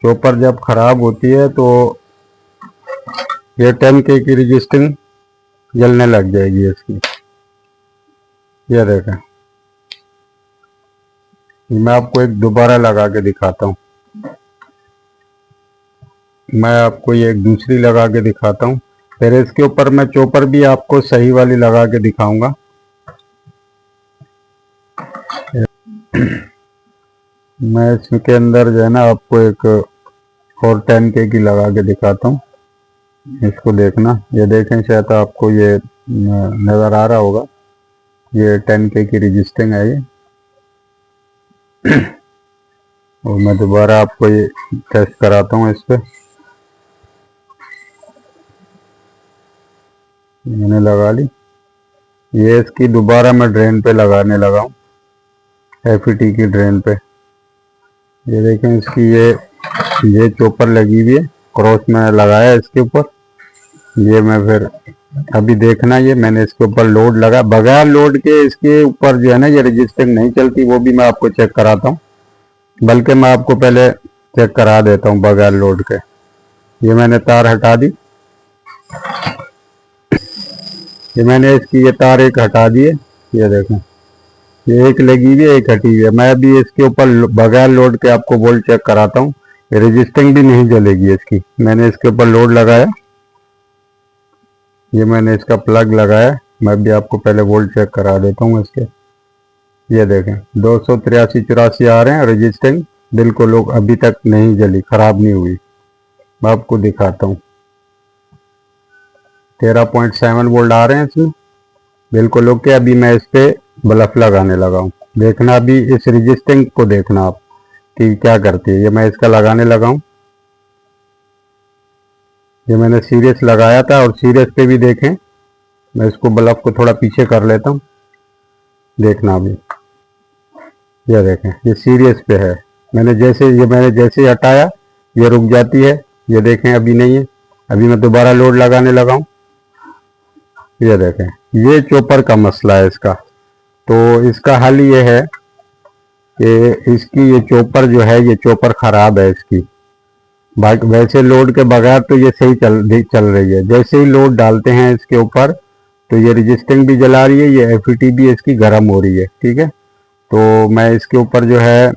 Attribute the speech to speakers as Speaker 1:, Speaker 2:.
Speaker 1: Chopper जब खराब होती है तो ये 10K की रजिस्टिंग जलने लग जाएगी इसकी। ये देखें, मैं आपको एक दोबारा लगा के दिखाता हूँ। मैं आपको ये एक दूसरी लगा के दिखाता हूँ, फिर इसके ऊपर मैं चॉपर भी आपको सही वाली लगा के दिखाऊंगा। मैं इसके अंदर जो है ना आपको एक और 10K की लगा के दिखाता हूँ। इसको देखना, ये देखें, शायद आपको ये नज़र आ रहा होगा। ये 10K की रजिस्टिंग है ये। और मैं दोबारा आपको ये टेस्ट कराता हूँ इस पर। मैंने लगा ली। ये इसकी दोबारा मैं ड्रेन पे लगाने लगा हूँ, FET की ड्रेन पे। ये देखें, इसकी ये चॉपर लगी हुई है, क्रॉस में लगाया इसके ऊपर। ये मैं फिर अभी देखना, ये मैंने इसके ऊपर लोड लगा, बगैर लोड के इसके ऊपर जो है ना ये रजिस्टिंग नहीं चलती। वो भी मैं आपको चेक कराता हूँ, बल्कि मैं आपको पहले चेक करा देता हूँ बगैर लोड के। ये मैंने तार हटा दी, ये मैंने इसकी ये तार एक हटा दी है। ये देखें, ये एक लगी हुई है, एक हटी हुई है। मैं अभी इसके ऊपर बगैर लोड के आपको वोल्ट चेक कराता हूँ। रजिस्टिंग भी नहीं जलेगी इसकी। मैंने इसके ऊपर लोड लगाया, ये मैंने इसका प्लग लगाया। मैं भी आपको पहले वोल्ट चेक करा देता हूँ इसके। ये देखें, 283-84 आ रहे हैं रजिस्टिंग, बिल्कुल लोग अभी तक नहीं जली, खराब नहीं हुई। मैं आपको दिखाता हूँ, 13.7 वोल्ट आ रहे हैं इसमें, बिल्कुल ओके। अभी मैं इस पे बल्ब लगाने लगा हूँ। देखना अभी इस रजिस्टिंग को देखना आप कि क्या करती है। ये मैं इसका लगाने लगा हूँ। ये मैंने सीरियस लगाया था, और सीरियस पे भी देखें, मैं इसको बल्ब को थोड़ा पीछे कर लेता हूँ। देखना अभी, ये देखें, ये सीरियस पे है। मैंने जैसे ही हटाया ये रुक जाती है। ये देखें, अभी नहीं है। अभी मैं दोबारा लोड लगाने लगा हूँ। ये देखें, ये चॉपर का मसला है इसका। तो इसका हल ये है कि इसकी ये चॉपर जो है, ये चॉपर ख़राब है इसकी। वैसे लोड के बगैर तो ये सही चल रही है। जैसे ही लोड डालते हैं इसके ऊपर तो ये रजिस्टिंग भी जला रही है, ये FET भी इसकी गर्म हो रही है। ठीक है, तो मैं इसके ऊपर जो है